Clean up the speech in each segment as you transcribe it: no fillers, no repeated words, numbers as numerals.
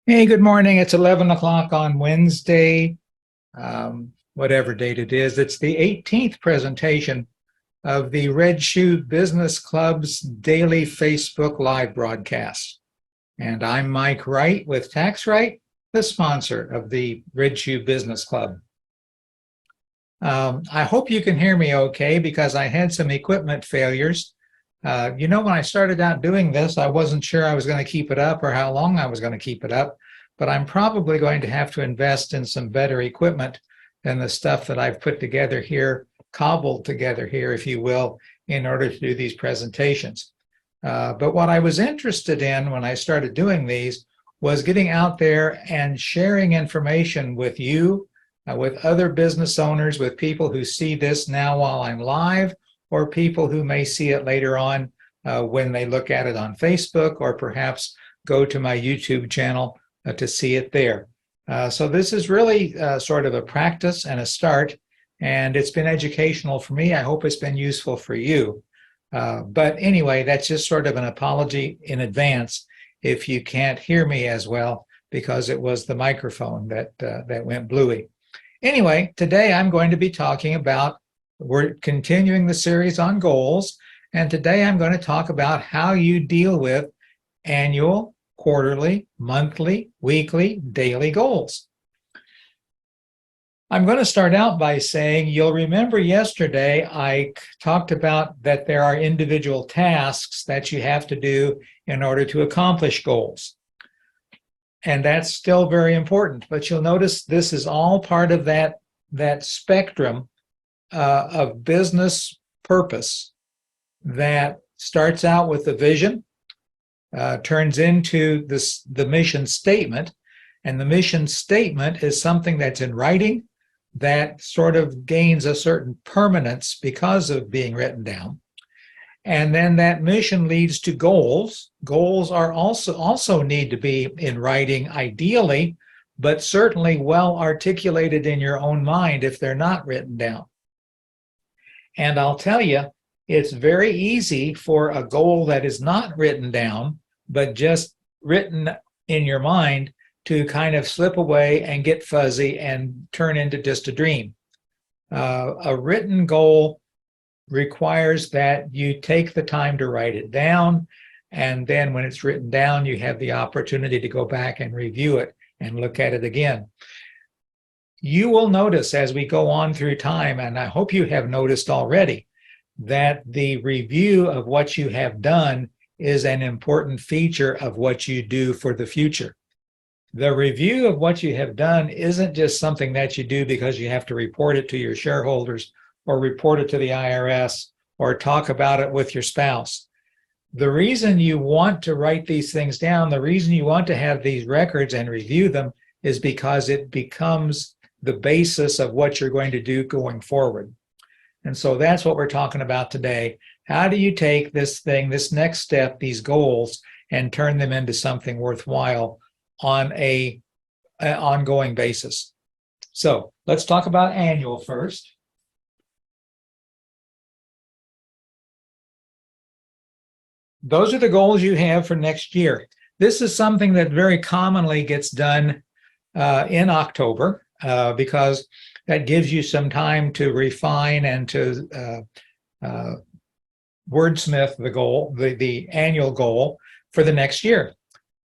Hey, good morning. It's 11 o'clock on Wednesday, whatever date it is. It's the 18th presentation of the Red Shoe Business Club's daily Facebook Live broadcast. And I'm Mike Wright with Tax Right, the sponsor of the Red Shoe Business Club. I hope you can hear me okay because I had some equipment failures. When I started out doing this, I wasn't sure I was going to keep it up or how long I was going to keep it up, but I'm probably going to have to invest in some better equipment than the stuff that I've put together here, cobbled together here, if you will, in order to do these presentations. But what I was interested in when I started doing these was getting out there and sharing information with you, with other business owners, with people who see this now while I'm live, or people who may see it later on when they look at it on Facebook, or perhaps go to my YouTube channel to see it there. So this is really sort of a practice and a start, and it's been educational for me. I hope it's been useful for you. But anyway, that's just sort of an apology in advance if you can't hear me as well, because it was the microphone that went bluey. Anyway, today I'm going to be talking about, we're continuing the series on goals, and today I'm going to talk about how you deal with annual, quarterly, monthly, weekly, daily goals. I'm going to start out by saying, you'll remember yesterday I talked about that there are individual tasks that you have to do in order to accomplish goals. And that's still very important, but you'll notice this is all part of that spectrum of business purpose that starts out with the vision, turns into the mission statement, and the mission statement is something that's in writing that sort of gains a certain permanence because of being written down. And then that mission leads to goals. Goals are also need to be in writing ideally, but certainly well articulated in your own mind if they're not written down. And I'll tell you, it's very easy for a goal that is not written down, but just written in your mind, to kind of slip away and get fuzzy and turn into just a dream. A written goal requires that you take the time to write it down, and then when it's written down, you have the opportunity to go back and review it and look at it again. You will notice as we go on through time, and I hope you have noticed already, that the review of what you have done is an important feature of what you do for the future. The review of what you have done isn't just something that you do because you have to report it to your shareholders or report it to the IRS or talk about it with your spouse. The reason you want to write these things down, the reason you want to have these records and review them, is because it becomes the basis of what you're going to do going forward. And so that's what we're talking about today. How do you take this thing, this next step, these goals, and turn them into something worthwhile on an ongoing basis? So let's talk about annual first. Those are the goals you have for next year. This is something that very commonly gets done in October because that gives you some time to refine and to wordsmith the goal, the annual goal for the next year.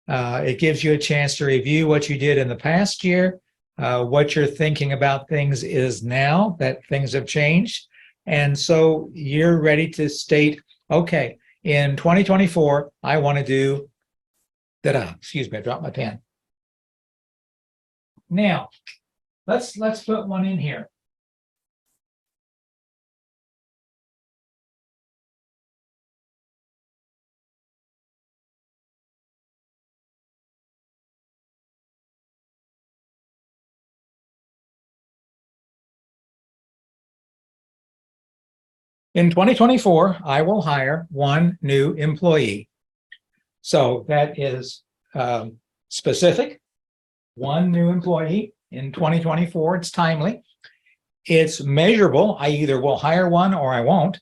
It gives you a chance to review what you did in the past year, what you're thinking about things is now that things have changed. And so you're ready to state, okay, in 2024, I want to do, excuse me, I dropped my pen. Now, let's put one in here. In 2024, I will hire one new employee. So that is specific, one new employee in 2024. It's timely. It's measurable. I either will hire one or I won't.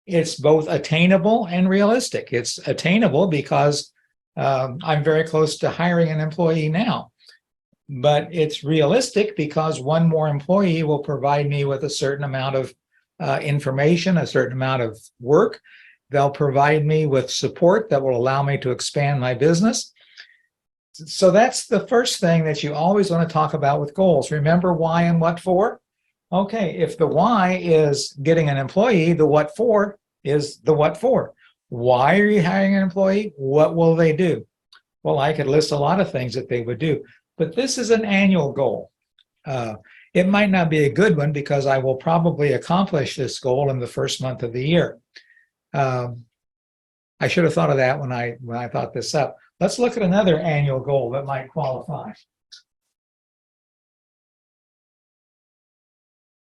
It's both attainable and realistic. It's attainable because I'm very close to hiring an employee now, but it's realistic because one more employee will provide me with a certain amount of information, a certain amount of work. They'll provide me with support that will allow me to expand my business. So that's the first thing that you always want to talk about with goals. Remember why and what for? Okay, if the why is getting an employee, the what for is the what for. Why are you hiring an employee? What will they do? Well, I could list a lot of things that they would do, but this is an annual goal. It might not be a good one because I will probably accomplish this goal in the first month of the year. I should have thought of that when I thought this up. Let's look at another annual goal that might qualify.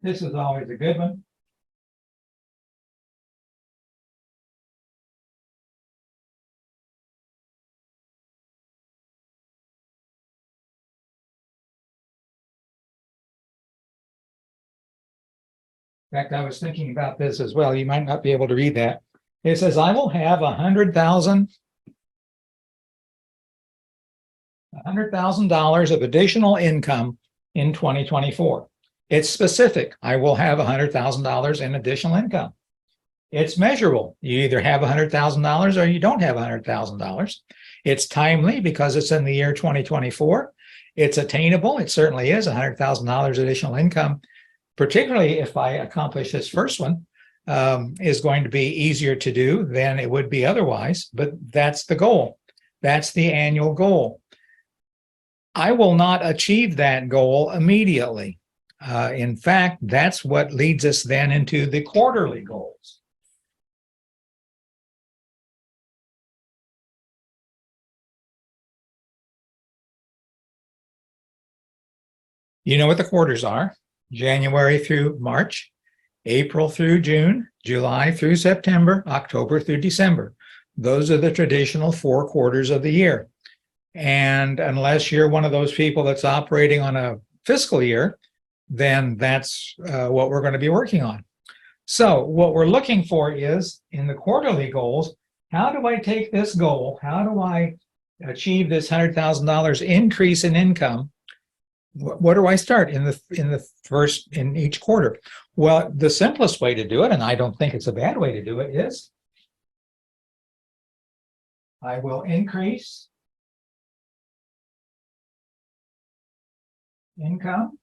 This is always a good one. In fact, I was thinking about this as well. You might not be able to read that. It says, I will have $100,000 of additional income in 2024. It's specific. I will have $100,000 in additional income. It's measurable. You either have $100,000 or you don't have $100,000. It's timely because it's in the year 2024. It's attainable. It certainly is $100,000 additional income, particularly if I accomplish this first one, is going to be easier to do than it would be otherwise. But that's the goal. That's the annual goal. I will not achieve that goal immediately. In fact, that's what leads us then into the quarterly goals. You know what the quarters are: January through March, April through June, July through September, October through December. Those are the traditional 4 quarters of the year. And unless you're one of those people that's operating on a fiscal year, then that's what we're going to be working on. So what we're looking for is, in the quarterly goals, how do I take this goal? How do I achieve this $100,000 increase in income? What do I start in each quarter? Well, the simplest way to do it, and I don't think it's a bad way to do it, is I will increase income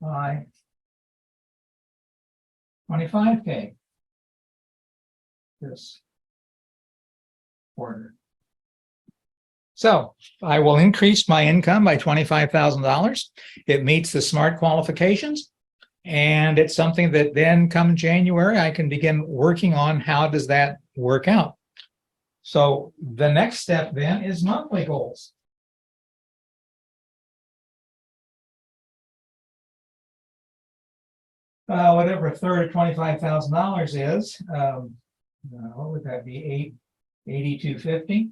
by $25K this quarter. So I will increase my income by $25,000. It meets the SMART qualifications, and it's something that then come January, I can begin working on how does that work out. So the next step then is monthly goals. Whatever a third of $25,000 is, what would that be? $8,250.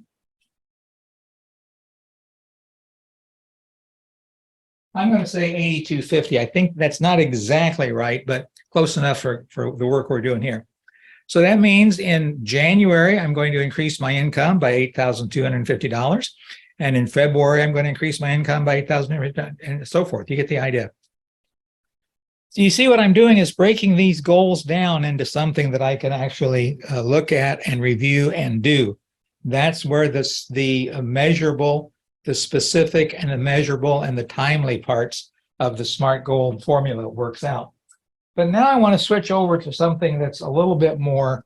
I'm going to say $8,250. I think that's not exactly right, but close enough for the work we're doing here. So that means in January, I'm going to increase my income by $8,250. And in February, I'm going to increase my income by $8,000 and so forth. You get the idea. So you see what I'm doing is breaking these goals down into something that I can actually look at and review and do. That's where the measurable, the specific and the measurable and the timely parts of the SMART goal formula works out. But now I want to switch over to something that's a little bit more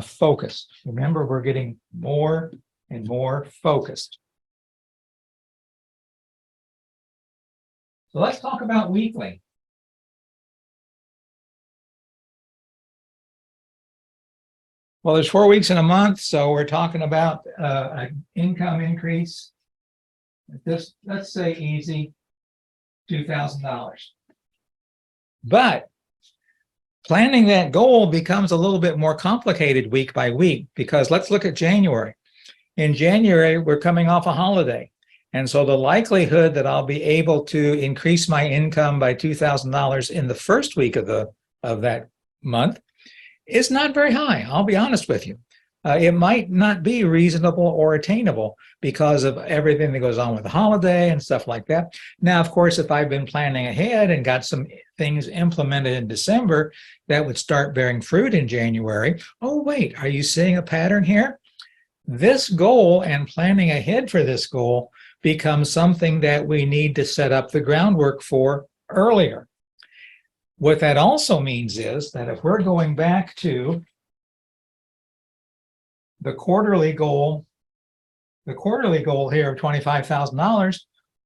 focused. Remember, we're getting more and more focused. So let's talk about weekly. Well, there's 4 weeks in a month, so we're talking about an income increase. This, let's say easy, $2,000. But planning that goal becomes a little bit more complicated week by week, because let's look at January. In January, we're coming off a holiday. And so the likelihood that I'll be able to increase my income by $2,000 in the first week of that month is not very high. I'll be honest with you. it might not be reasonable or attainable because of everything that goes on with the holiday and stuff like that. Now, of course, if I've been planning ahead and got some things implemented in December that would start bearing fruit in January, oh, wait, are you seeing a pattern here? This goal and planning ahead for this goal becomes something that we need to set up the groundwork for earlier. What that also means is that if we're going back to the quarterly goal here of $25,000,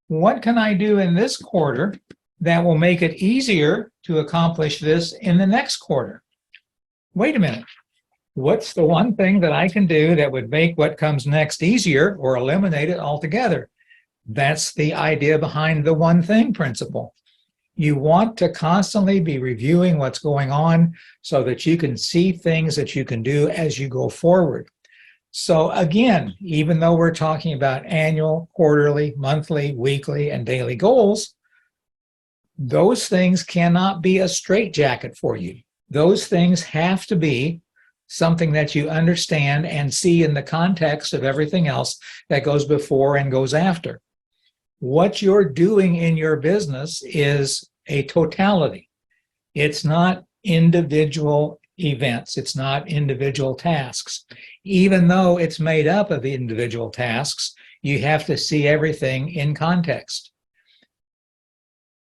what can I do in this quarter that will make it easier to accomplish this in the next quarter? Wait a minute. What's the one thing that I can do that would make what comes next easier or eliminate it altogether? That's the idea behind the one thing principle. You want to constantly be reviewing what's going on so that you can see things that you can do as you go forward. So again, even though we're talking about annual, quarterly, monthly, weekly, and daily goals, those things cannot be a straitjacket for you. Those things have to be something that you understand and see in the context of everything else that goes before and goes after. What you're doing in your business is a totality. It's not individual events. It's not individual tasks. Even though it's made up of individual tasks, you have to see everything in context.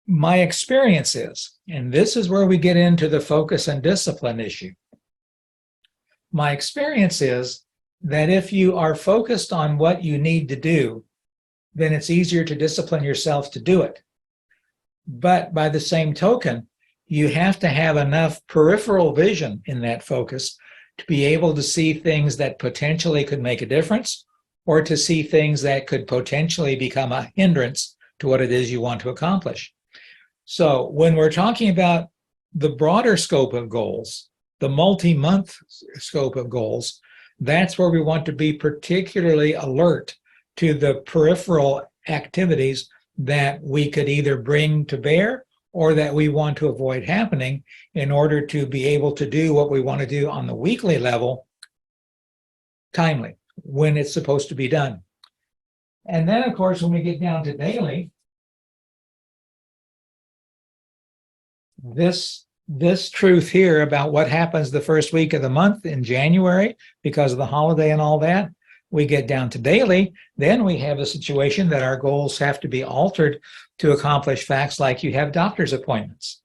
My experience is, and this is where we get into the focus and discipline issue. My experience is that if you are focused on what you need to do, then it's easier to discipline yourself to do it. But by the same token, you have to have enough peripheral vision in that focus to be able to see things that potentially could make a difference, or to see things that could potentially become a hindrance to what it is you want to accomplish. So when we're talking about the broader scope of goals, the multi-month scope of goals, that's where we want to be particularly alert to the peripheral activities that we could either bring to bear or that we want to avoid happening in order to be able to do what we want to do on the weekly level timely, when it's supposed to be done. And then, of course, when we get down to daily, this truth here about what happens the first week of the month in January because of the holiday and all that, we get down to daily, then we have a situation that our goals have to be altered to accomplish facts like you have doctor's appointments.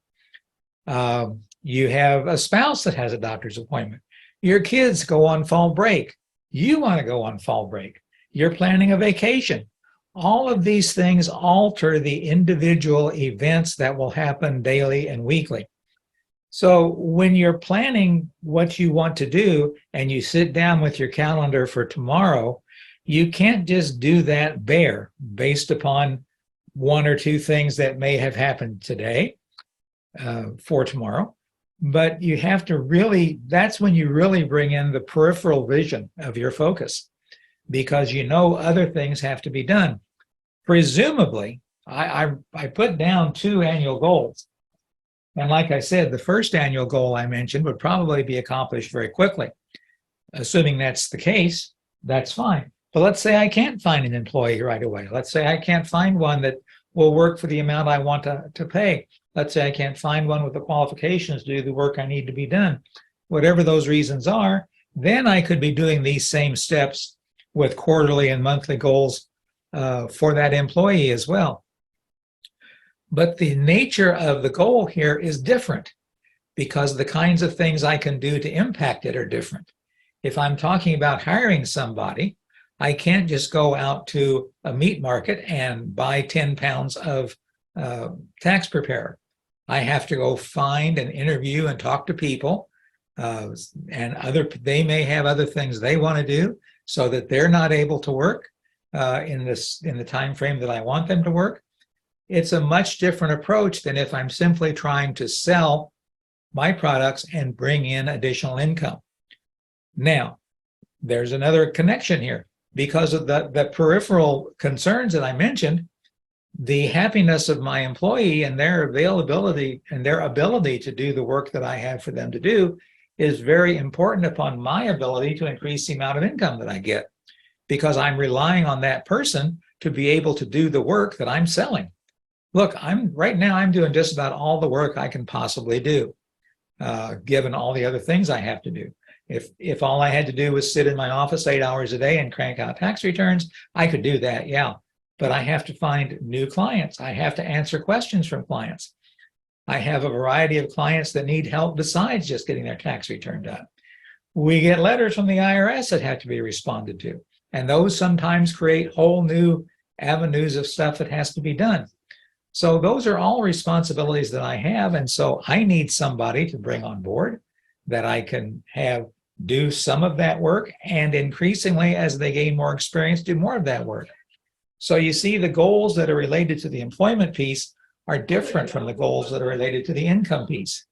You have a spouse that has a doctor's appointment. Your kids go on fall break. You want to go on fall break. You're planning a vacation. All of these things alter the individual events that will happen daily and weekly. So when you're planning what you want to do and you sit down with your calendar for tomorrow, you can't just do that bare based upon one or two things that may have happened today for tomorrow. But you have to really, that's when you really bring in the peripheral vision of your focus, because you know other things have to be done. Presumably, I put down 2 annual goals. And like I said, the first annual goal I mentioned would probably be accomplished very quickly. Assuming that's the case, that's fine. But let's say I can't find an employee right away. Let's say I can't find one that will work for the amount I want to pay. Let's say I can't find one with the qualifications to do the work I need to be done. Whatever those reasons are, then I could be doing these same steps with quarterly and monthly goals for that employee as well. But the nature of the goal here is different because the kinds of things I can do to impact it are different. If I'm talking about hiring somebody, I can't just go out to a meat market and buy 10 pounds of tax preparer. I have to go find and interview and talk to people, and they may have other things they want to do so that they're not able to work in the time frame that I want them to work. It's a much different approach than if I'm simply trying to sell my products and bring in additional income. Now, there's another connection here. Because of the peripheral concerns that I mentioned, the happiness of my employee and their availability and their ability to do the work that I have for them to do is very important upon my ability to increase the amount of income that I get, because I'm relying on that person to be able to do the work that I'm selling. Look, right now I'm doing just about all the work I can possibly do, given all the other things I have to do. If all I had to do was sit in my office 8 hours a day and crank out tax returns, I could do that, yeah. But I have to find new clients. I have to answer questions from clients. I have a variety of clients that need help besides just getting their tax return done. We get letters from the IRS that have to be responded to, and those sometimes create whole new avenues of stuff that has to be done. So those are all responsibilities that I have, and so I need somebody to bring on board that I can have do some of that work, and increasingly, as they gain more experience, do more of that work. So you see, the goals that are related to the employment piece are different from the goals that are related to the income piece.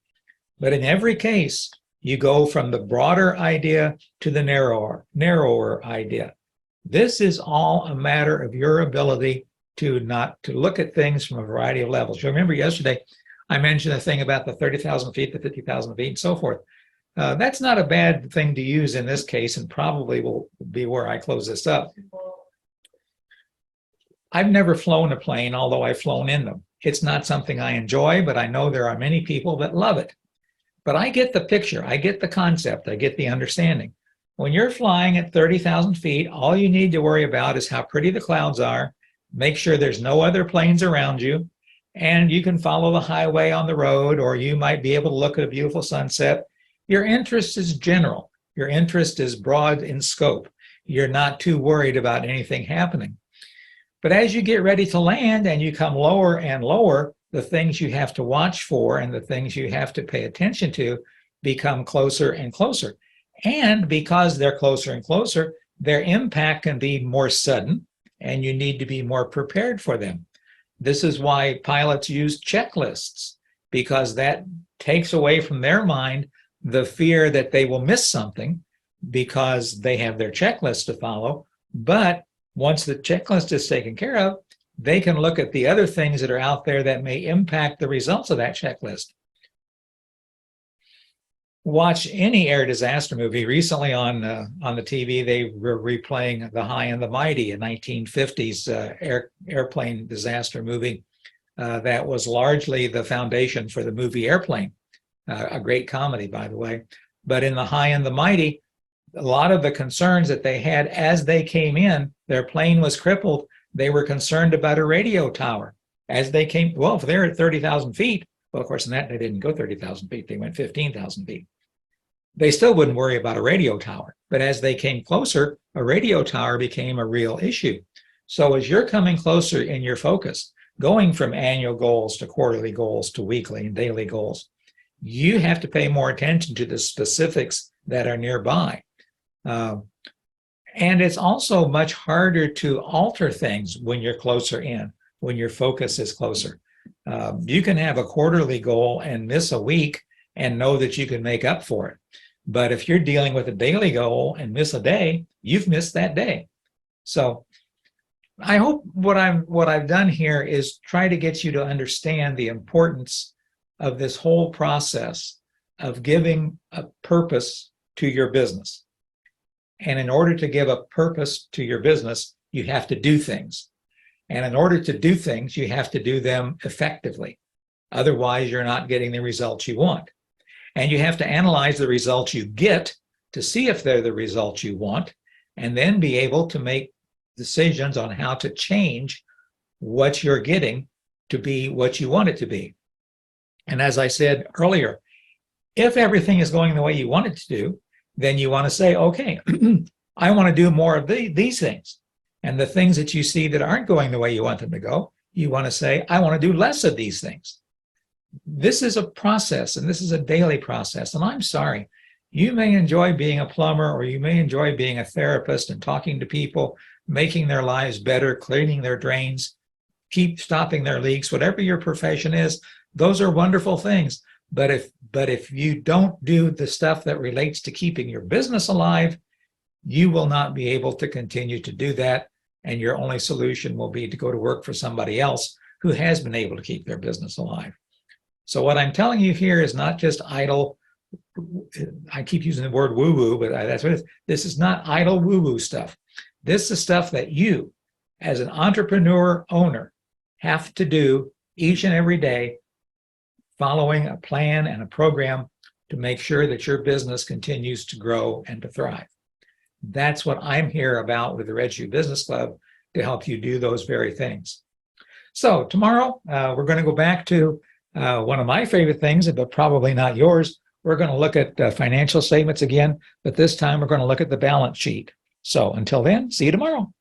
But in every case, you go from the broader idea to the narrower idea. This is all a matter of your ability to look at things from a variety of levels. You remember yesterday, I mentioned a thing about the 30,000 feet, the 50,000 feet, and so forth. That's not a bad thing to use in this case, and probably will be where I close this up. I've never flown a plane, although I've flown in them. It's not something I enjoy, but I know there are many people that love it. But I get the picture, I get the concept, I get the understanding. When you're flying at 30,000 feet, all you need to worry about is how pretty the clouds are, make sure there's no other planes around you, and you can follow the highway on the road, or you might be able to look at a beautiful sunset. Your interest is general. Your interest is broad in scope. You're not too worried about anything happening. But as you get ready to land and you come lower and lower, the things you have to watch for and the things you have to pay attention to become closer and closer. And because they're closer and closer, their impact can be more sudden, and you need to be more prepared for them. This is why pilots use checklists, because that takes away from their mind the fear that they will miss something because they have their checklist to follow. But once the checklist is taken care of, they can look at the other things that are out there that may impact the results of that checklist. Watch any air disaster movie. Recently on the TV, they were replaying The High and the Mighty, a 1950s airplane disaster movie that was largely the foundation for the movie Airplane, a great comedy, by the way. But in The High and the Mighty, a lot of the concerns that they had as they came in, their plane was crippled. They were concerned about a radio tower. As they came, well, if they're at 30,000 feet, well, of course, in that they didn't go 30,000 feet, they went 15,000 feet. They still wouldn't worry about a radio tower. But as they came closer, a radio tower became a real issue. So as you're coming closer in your focus, going from annual goals to quarterly goals to weekly and daily goals, you have to pay more attention to the specifics that are nearby. And it's also much harder to alter things when you're closer in, when your focus is closer. You can have a quarterly goal and miss a week and know that you can make up for it. But if you're dealing with a daily goal and miss a day, you've missed that day. So I hope what I've done here is try to get you to understand the importance of this whole process of giving a purpose to your business. And in order to give a purpose to your business, you have to do things. And in order to do things, you have to do them effectively. Otherwise, you're not getting the results you want. And you have to analyze the results you get to see if they're the results you want, and then be able to make decisions on how to change what you're getting to be what you want it to be. And as I said earlier, if everything is going the way you want it to do, then you want to say, okay, I want to do more of these things. And the things that you see that aren't going the way you want them to go, you want to say, I want to do less of these things. This is a process, and this is a daily process. And I'm sorry, you may enjoy being a plumber, or you may enjoy being a therapist and talking to people, making their lives better, cleaning their drains, keep stopping their leaks, whatever your profession is. Those are wonderful things. But if you don't do the stuff that relates to keeping your business alive, you will not be able to continue to do that. And your only solution will be to go to work for somebody else who has been able to keep their business alive. So what I'm telling you here is not just idle I keep using the word woo-woo, but that's what it is. This is not idle woo-woo stuff. This is stuff that you, as an entrepreneur owner, have to do each and every day, following a plan and a program to make sure that your business continues to grow and to thrive. That's what I'm here about with the Red Shoe Business Club, to help you do those very things. So tomorrow, we're going to go back to one of my favorite things, but probably not yours. We're going to look at financial statements again, but this time we're going to look at the balance sheet. So until then, see you tomorrow.